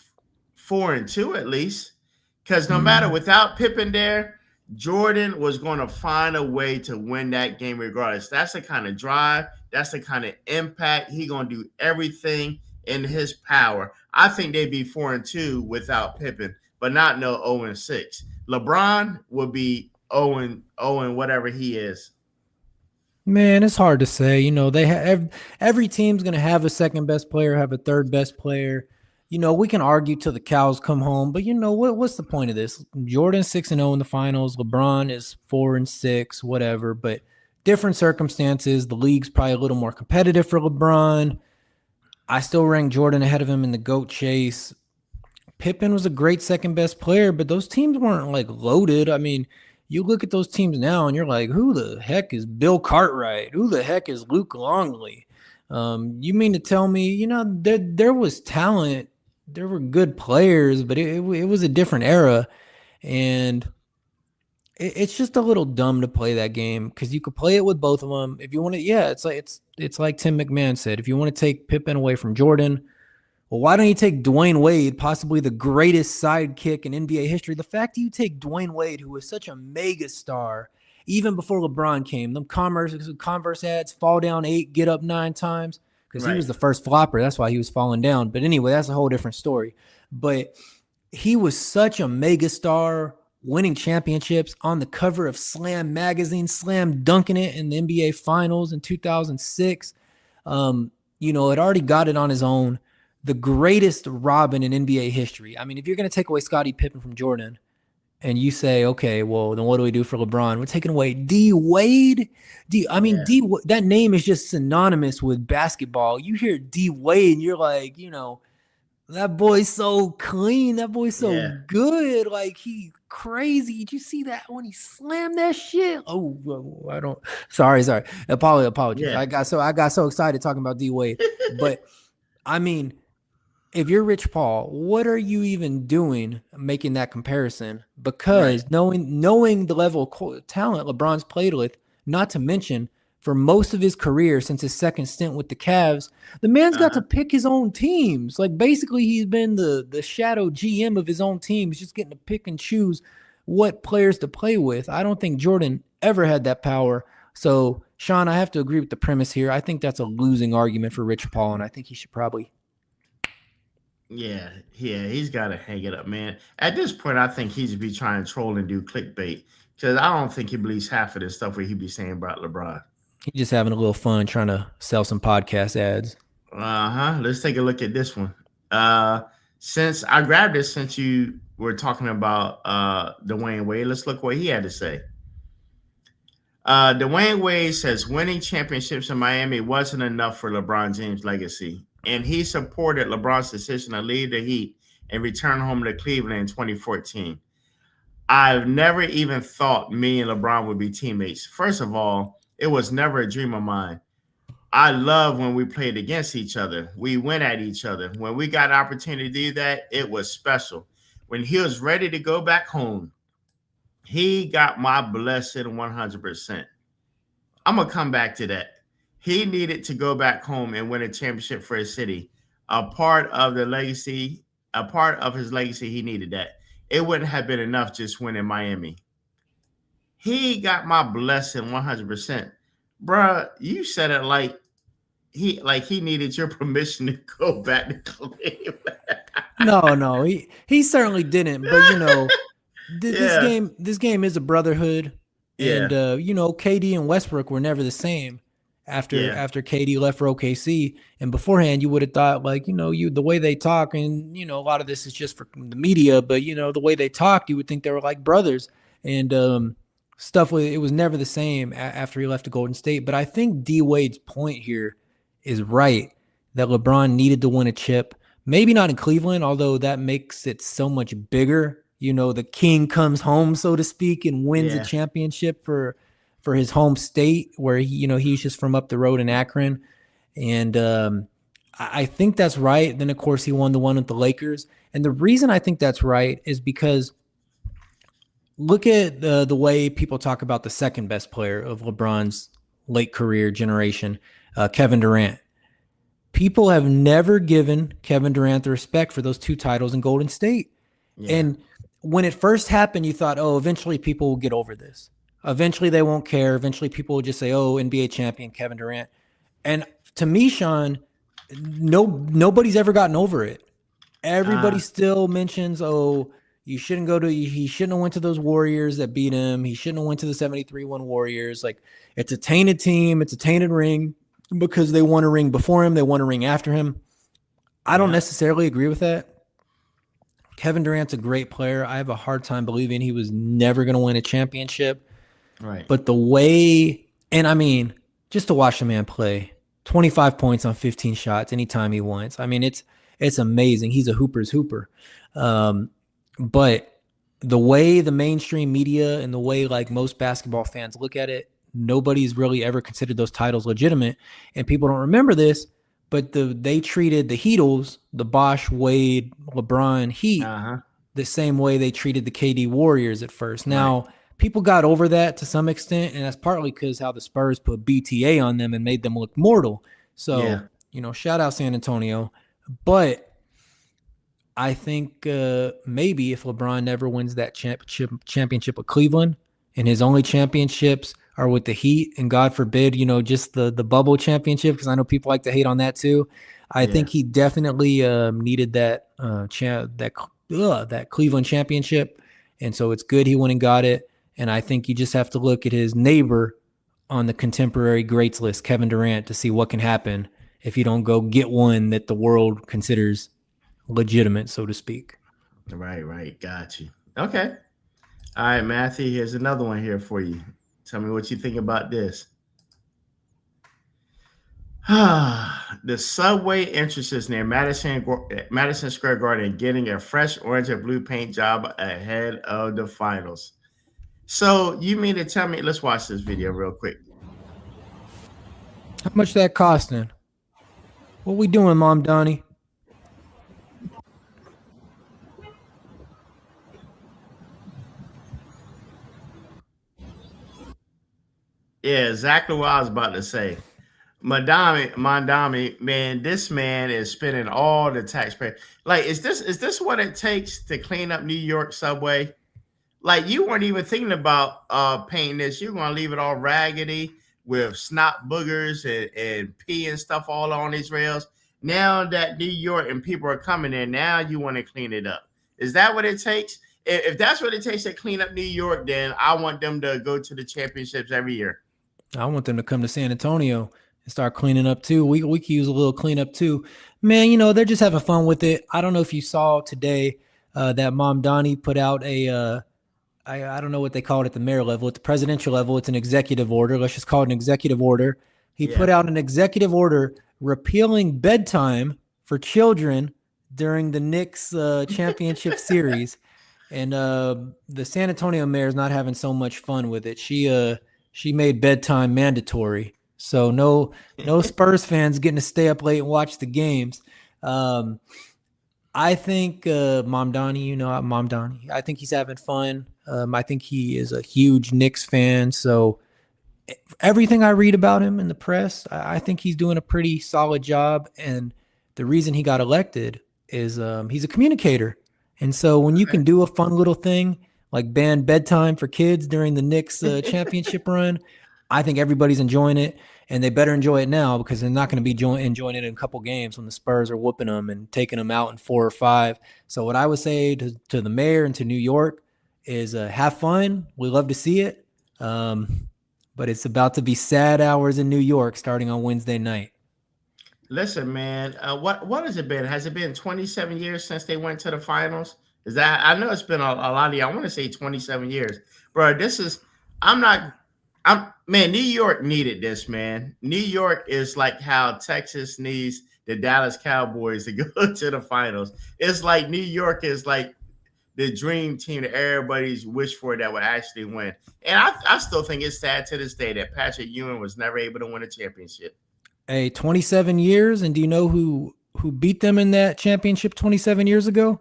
S2: 4-2 at least. Because no matter without Pippen there, Jordan was going to find a way to win that game regardless. That's the kind of drive. That's the kind of impact. He's going to do everything in his power. I think they'd be 4-2 without Pippen, but not no 0-6. LeBron would be 0 whatever he is.
S3: Man, it's hard to say. They have every team's going to have a second best player, have a third best player. We can argue till the cows come home, but what's the point of this? Jordan's 6-0 in the finals. LeBron is 4-6, whatever, but different circumstances. The league's probably a little more competitive for LeBron. I still rank Jordan ahead of him in the GOAT chase. Pippen was a great second best player, but those teams weren't loaded. I mean, you look at those teams now and you're like, who the heck is Bill Cartwright? Who the heck is Luke Longley? You mean to tell me, there was talent. There were good players, but it was a different era. And it's just a little dumb to play that game because you could play it with both of them. If you want to, it's like Tim McMahon said, if you want to take Pippen away from Jordan, well, why don't you take Dwayne Wade, possibly the greatest sidekick in NBA history? The fact that you take Dwayne Wade, who was such a mega star, even before LeBron came, them Converse ads, fall down 8, get up 9 times. Because he was the first flopper. That's why he was falling down. But anyway, that's a whole different story. But he was such a mega star, winning championships, on the cover of Slam magazine, slam dunking it in the NBA Finals in 2006. It already got it on his own. The greatest Robin in NBA history. I mean, if you're going to take away Scottie Pippen from Jordan, and you say, okay, well, then what do we do for LeBron? We're taking away D Wade. That name is just synonymous with basketball. You hear D Wade, and you're like, that boy's so clean. That boy's so good. He crazy. Did you see that when he slammed that shit? Oh, I don't. Sorry. Apologies. Yeah. I got so excited talking about D Wade. But I mean, if you're Rich Paul, what are you even doing making that comparison? Because knowing the level of talent LeBron's played with, not to mention for most of his career since his second stint with the Cavs, the man's got to pick his own teams. Basically, he's been the shadow GM of his own team. He's just getting to pick and choose what players to play with. I don't think Jordan ever had that power. So, Sean, I have to agree with the premise here. I think that's a losing argument for Rich Paul, and I think he should probably...
S2: Yeah, he's got to hang it up, man. At this point, I think he's be trying to troll and do clickbait Because I don't think he believes half of this stuff where he be saying about LeBron.
S3: He's just having a little fun trying to sell some podcast ads.
S2: Let's take a look at this one. Since I grabbed this, since you were talking about Dwayne Wade, let's look what he had to say. Dwayne Wade says winning championships in Miami wasn't enough for LeBron James' legacy, and he supported LeBron's decision to leave the Heat and return home to Cleveland in 2014. I've never even thought me and LeBron would be teammates. First of all, it was never a dream of mine. I love when we played against each other. We went at each other. When we got an opportunity to do that, it was special. When he was ready to go back home, he got my blessing 100%. I'm going to come back to that. He needed to go back home and win a championship for his city. A part of his legacy, he needed that. It wouldn't have been enough just winning Miami. He got my blessing 100%. Bruh, you said it like he needed your permission to go back to Cleveland.
S3: No, he certainly didn't. But you know, this game is a brotherhood, and you know, KD and Westbrook were never the same after KD left for OKC. And beforehand, you would have thought like, you know, the way they talk, and you know, a lot of this is just for the media, but you know, the way they talked, you would think they were like brothers. And it was never the same after he left to Golden State. But I think D Wade's point here is right, that LeBron needed to win a chip. Maybe not in Cleveland, although that makes it so much bigger. You know, the king comes home, so to speak, and wins a championship for his home state, where he's just from up the road in Akron. And I think that's right. Then of course he won the one with the Lakers. And the reason I think that's right is because look at the way people talk about the second best player of LeBron's late career generation, Kevin Durant. People have never given Kevin Durant the respect for those two titles in Golden State. Yeah. And when it first happened, you thought, oh, eventually people will get over this. Eventually they won't care. Eventually people will just say, oh, NBA champion Kevin Durant. And to me, Sean, nobody's ever gotten over it. Everybody still mentions, oh, he shouldn't have went to those Warriors that beat him. He shouldn't have went to the 73-1 Warriors. Like, it's a tainted team. It's a tainted ring because they won a ring before him. They won a ring after him. I don't necessarily agree with that. Kevin Durant's a great player. I have a hard time believing he was never going to win a championship.
S2: Right.
S3: But the way, and I mean, just to watch the man play, 25 points on 15 shots anytime he wants. I mean, it's amazing. He's a hooper's hooper. But the way the mainstream media and the way like most basketball fans look at it, nobody's really ever considered those titles legitimate. And people don't remember this, but they treated the Heatles, the Bosh, Wade, LeBron Heat, the same way they treated the KD Warriors at first. Now, people got over that to some extent, and that's partly because how the Spurs put BTA on them and made them look mortal. So, shout out San Antonio. But I think maybe if LeBron never wins that championship with Cleveland, and his only championships are with the Heat, and God forbid, just the bubble championship, because I know people like to hate on that too. I think he definitely needed that Cleveland championship, and so it's good he went and got it. And I think you just have to look at his neighbor on the contemporary greats list, Kevin Durant, to see what can happen if you don't go get one that the world considers legitimate, so to speak.
S2: Right. Got you. Okay. All right, Matthew, here's another one here for you. Tell me what you think about this. The subway entrances near Madison Square Garden getting a fresh orange and blue paint job ahead of the finals. So you mean to tell me, let's watch this video real quick.
S3: How much that costing? What we doing, Mom Donnie?
S2: Yeah, exactly what I was about to say. Mondami, man, this man is spending all the taxpayer. Like, is this what it takes to clean up New York subway? Like, you weren't even thinking about painting this. You're gonna leave it all raggedy with snot boogers and pee and stuff all on these rails. Now that New York and people are coming in, now you want to clean it up. Is that what it takes? if that's what it takes to clean up New York, then I want them to go to the championships every year.
S3: I want them to come to San Antonio and start cleaning up too. We could use a little cleanup too. Man, they're just having fun with it. I don't know if you saw today that Mom Donnie put out a I don't know what they call it at the mayor level. At the presidential level, it's an executive order. Let's just call it an executive order. He put out an executive order repealing bedtime for children during the Knicks championship series. And the San Antonio mayor is not having so much fun with it. She made bedtime mandatory. So no Spurs fans getting to stay up late and watch the games. I think Mom Donnie, Mom Donnie, I think he's having fun. I think he is a huge Knicks fan. So everything I read about him in the press, I think he's doing a pretty solid job. And the reason he got elected is he's a communicator. And so when you can do a fun little thing like ban bedtime for kids during the Knicks championship run, I think everybody's enjoying it. And they better enjoy it now because they're not going to be enjoying it in a couple games when the Spurs are whooping them and taking them out in 4 or 5. So what I would say to the mayor and to New York is have fun. We love to see it. But it's about to be sad hours in New York starting on Wednesday night.
S2: Listen, man, what has it been? Has it been 27 years since they went to the finals? Is that, I know it's been a lot of years. I want to say 27 years. Bro, man, New York needed this, man. New York is like how Texas needs the Dallas Cowboys to go to the finals. It's like New York is like the dream team that everybody's wished for that would actually win. And I still think it's sad to this day that Patrick Ewing was never able to win a championship.
S3: Hey, 27 years, and do you know who beat them in that championship 27 years ago?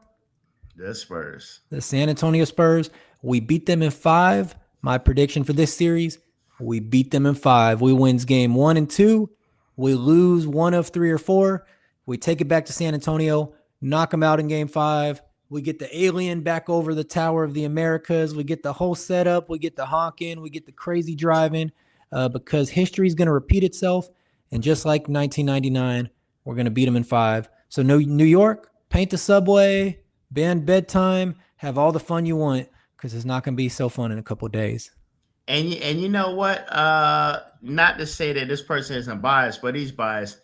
S2: The Spurs.
S3: The San Antonio Spurs. We beat them in 5. My prediction for this series, we beat them in 5. We wins game 1 and 2. We lose 1 of 3 or 4. We take it back to San Antonio, knock them out in game 5. We get the alien back over the Tower of the Americas. We get the whole setup. We get the honking. We get the crazy driving because history is going to repeat itself. And just like 1999, we're going to beat them in 5. So New York, paint the subway, ban bedtime, have all the fun you want because it's not going to be so fun in a couple of days.
S2: And you know what? Not to say that this person isn't biased, but he's biased.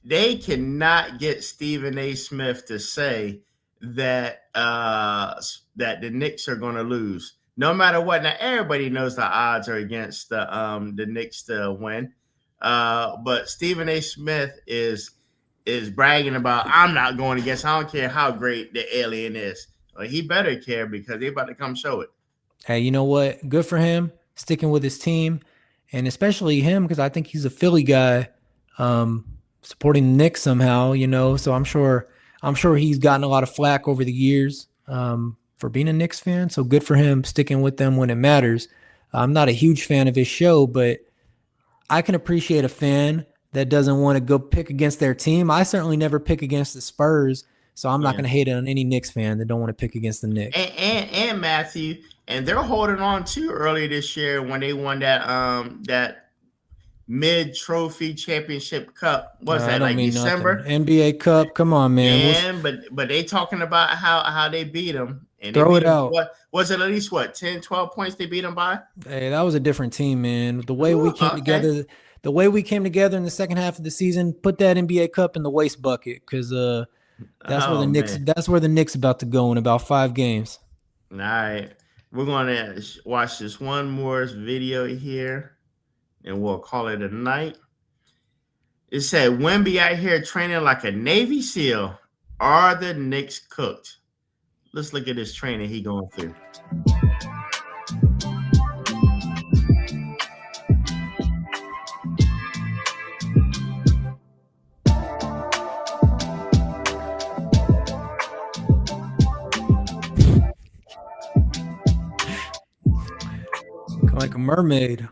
S2: They cannot get Stephen A. Smith to say that that the Knicks are going to lose, no matter what. Now everybody knows the odds are against the Knicks to win, but Stephen A. Smith is bragging about, I'm not going against. I don't care how great the alien is. He better care because they're about to come show it.
S3: Hey, you know what? Good for him sticking with his team, and especially him because I think he's a Philly guy, supporting the Knicks somehow. So I'm sure he's gotten a lot of flack over the years for being a Knicks fan. So good for him sticking with them when it matters. I'm not a huge fan of his show, but I can appreciate a fan that doesn't want to go pick against their team. I certainly never pick against the Spurs, so I'm not going to hate on any Knicks fan that don't want to pick against the Knicks.
S2: And Matthew, and they're holding on too early this year when they won that mid-trophy championship cup. What's that, like December?
S3: Nothing. NBA Cup. Come on, man.
S2: Yeah, but they talking about how they beat them. And
S3: throw it out.
S2: What was it, at least 10, 12 points they beat them by?
S3: Hey, that was a different team, man. The way we came together, in the second half of the season, put that NBA Cup in the waste bucket because that's where the Knicks about to go in about 5 games.
S2: All right. We're gonna watch this one more video here. And we'll call it a night. It said, Wemby out here training like a Navy SEAL. Are the Knicks cooked? Let's look at this training he going through.
S3: Like a mermaid.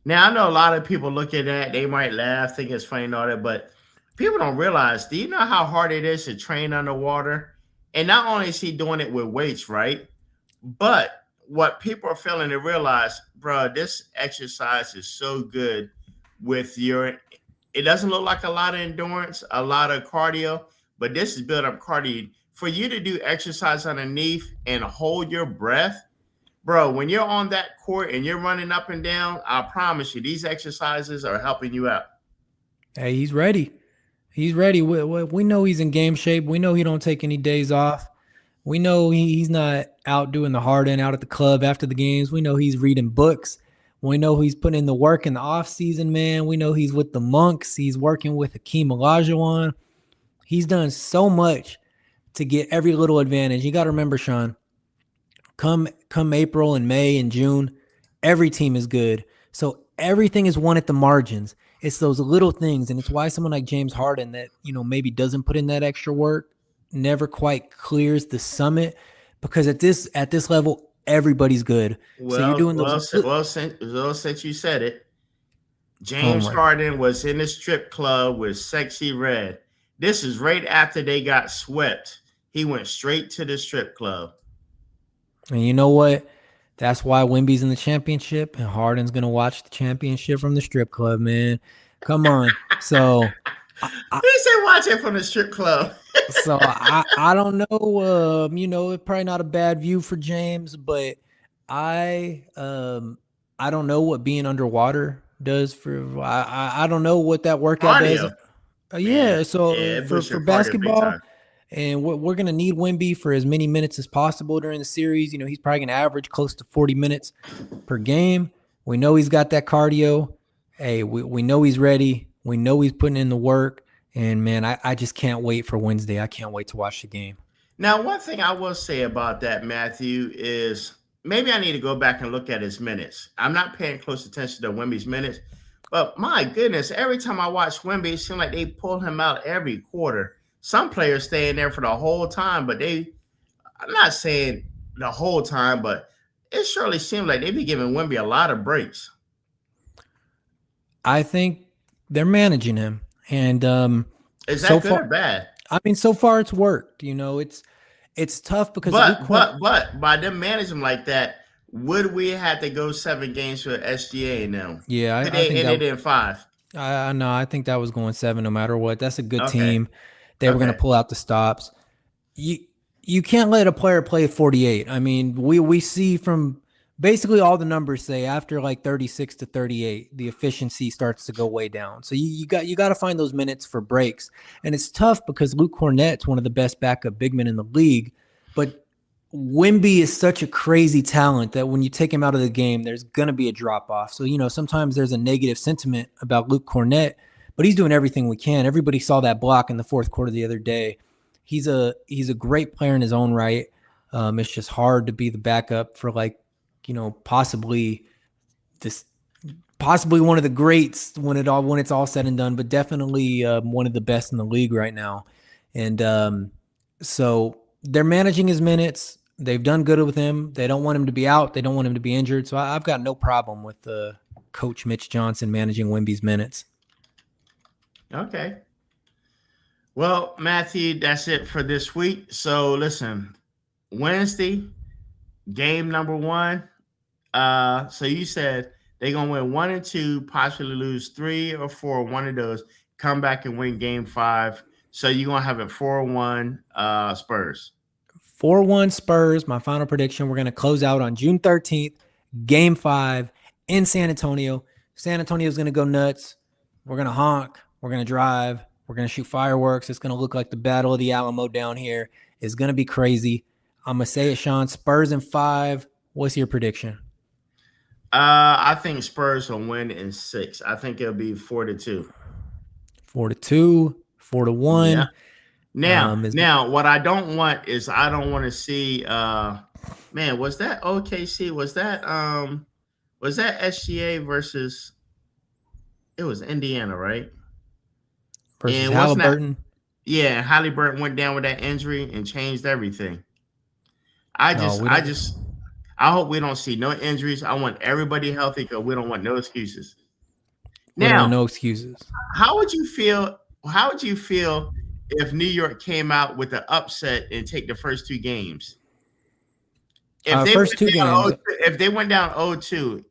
S2: Now I know a lot of people look at that, they might laugh, think it's funny and all that, but people don't realize, do you know how hard it is to train underwater? And not only is he doing it with weights, right? But what people are failing to realize, bro, this exercise is so good with your. It doesn't look like a lot of endurance, a lot of cardio, but this is build up cardio for you to do exercise underneath and hold your breath, bro. When you're on that court and you're running up and down, I promise you, these exercises are helping you out.
S3: Hey, he's ready. He's ready. We know he's in game shape. We know he don't take any days off. We know he's not out doing the hard end out at the club after the games. We know he's reading books. We know he's putting in the work in the off season, man. We know he's with the monks. He's working with Hakeem Olajuwon. He's done so much to get every little advantage. You got to remember, Sean, come April and May and June, every team is good. So everything is won at the margins. It's those little things, and it's why someone like James Harden that, maybe doesn't put in that extra work never quite clears the summit, because at this level, everybody's good.
S2: Well,
S3: so you're doing those.
S2: Since you said it, James Harden was in the strip club with Sexy Red. This is right after they got swept. He went straight to the strip club.
S3: And you know what? That's why Wemby's in the championship, and Harden's going to watch the championship from the strip club, man. Come on. So
S2: he said watch it from the strip club.
S3: So I don't know. It's probably not a bad view for James, but I don't know what being underwater does for. I don't know what that workout
S2: Cardio.
S3: does. For basketball, and we're going to need Wemby for as many minutes as possible during the series. He's probably going to average close to 40 minutes per game. We know he's got that cardio. Hey, we know he's ready. We know he's putting in the work. And, man, I just can't wait for Wednesday. I can't wait to watch the game.
S2: Now, one thing I will say about that, Matthew, is maybe I need to go back and look at his minutes. I'm not paying close attention to Wemby's minutes. But, my goodness, every time I watch Wemby, it seems like they pull him out every quarter. Some players stay in there for the whole time, but I'm not saying the whole time, but it surely seems like they be giving Wemby a lot of breaks.
S3: I think they're managing him. And
S2: is that good or bad?
S3: I mean, so far it's worked. It's tough because
S2: but by them managing him like that, would we have to go 7 games for SGA now?
S3: Yeah, I
S2: think
S3: they
S2: ended in 5.
S3: No, I think that was going 7 no matter what. That's a good team. They were going to pull out the stops. You can't let a player play 48. I mean, we see from basically all the numbers say after like 36 to 38, the efficiency starts to go way down. So you got to find those minutes for breaks. And it's tough because Luke Kornet's one of the best backup big men in the league, but Wemby is such a crazy talent that when you take him out of the game, there's going to be a drop off. So, sometimes there's a negative sentiment about Luke Kornet, but he's doing everything we can. Everybody saw that block in the fourth quarter the other day. He's a great player in his own right. It's just hard to be the backup for possibly one of the greats when it's all said and done, but definitely one of the best in the league right now. And so they're managing his minutes. They've done good with him. They don't want him to be out. They don't want him to be injured. So I've got no problem with Coach Mitch Johnson managing Wemby's minutes.
S2: Okay. Well, Matthew, that's it for this week. So listen, Wednesday, game number 1. So you said they're going to win 1 and 2, possibly lose 3 or 4, one of those, come back and win game 5. So you're going to have a 4-1 Spurs.
S3: 4-1 Spurs, my final prediction. We're going to close out on June 13th, game 5 in San Antonio. San Antonio is going to go nuts. We're going to honk. We're going to drive. We're going to shoot fireworks. It's going to look like the Battle of the Alamo down here. It's going to be crazy. I'm going to say it, Sean. Spurs in 5. What's your prediction?
S2: I think Spurs will win in 6. I think it'll be 4-2.
S3: 4-2, 4-1.
S2: Yeah. Now, what I don't want is I don't want to see. Man, was that OKC? Was that SGA versus? It was Indiana, right?
S3: Versus Halliburton.
S2: Yeah, Halliburton went down with that injury and changed everything. I hope we don't see no injuries. I want everybody healthy because we don't want no excuses. Now,
S3: no excuses.
S2: How would you feel if New York came out with an upset and take the first 2 games?
S3: First two games.
S2: If they went down 0-2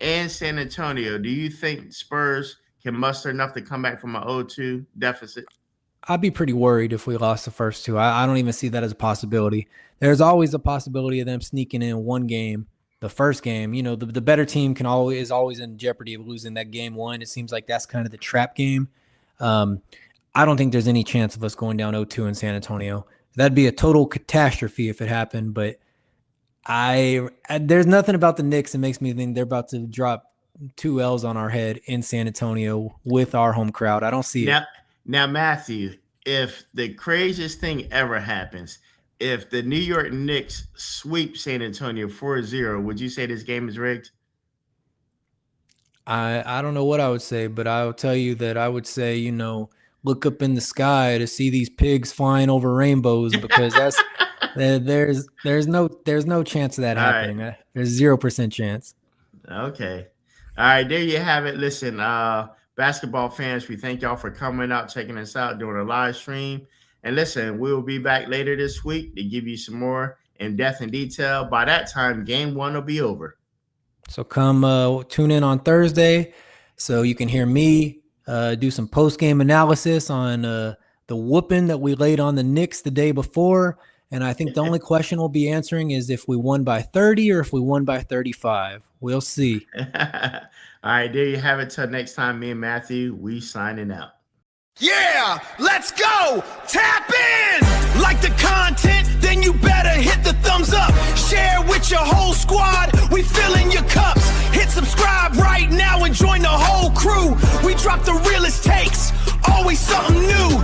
S2: in San Antonio, do you think Spurs can muster enough to come back from an 0-2 deficit?
S3: I'd be pretty worried if we lost the first two. I don't even see that as a possibility. There's always a possibility of them sneaking in one game. The first game, you know, the better team is always in jeopardy of losing that game one. It seems like that's kind of the trap game. I don't think there's any chance of us going down 0-2 in San Antonio. That'd be a total catastrophe if it happened. But there's nothing about the Knicks that makes me think they're about to drop 2 L's on our head in San Antonio with our home crowd. I don't see it.
S2: Now, Matthew, if the craziest thing ever happens, if the New York Knicks sweep San Antonio 4-0, would you say this game is rigged?
S3: I don't know what I would say, but I will tell you that I would say, you know, look up in the sky to see these pigs flying over rainbows, because there's no chance of that happening. Right. There's 0% chance.
S2: Okay. All right, there you have it. Listen, basketball fans, we thank y'all for coming out, checking us out, doing a live stream. And listen, we'll be back later this week to give you some more in depth and detail. By that time, game one will be over.
S3: So come tune in on Thursday so you can hear me do some post-game analysis on the whooping that we laid on the Knicks the day before. And I think the only question we'll be answering is if we won by 30 or if we won by 35. We'll see.
S2: All right, there you have it. Till next time, me and Matthew, we signing out.
S1: Yeah, let's go. Tap in. Like the content, then you better hit the thumbs up. Share with your whole squad. We filling your cups. Hit subscribe right now and join the whole crew. We drop the realest takes. Always something new.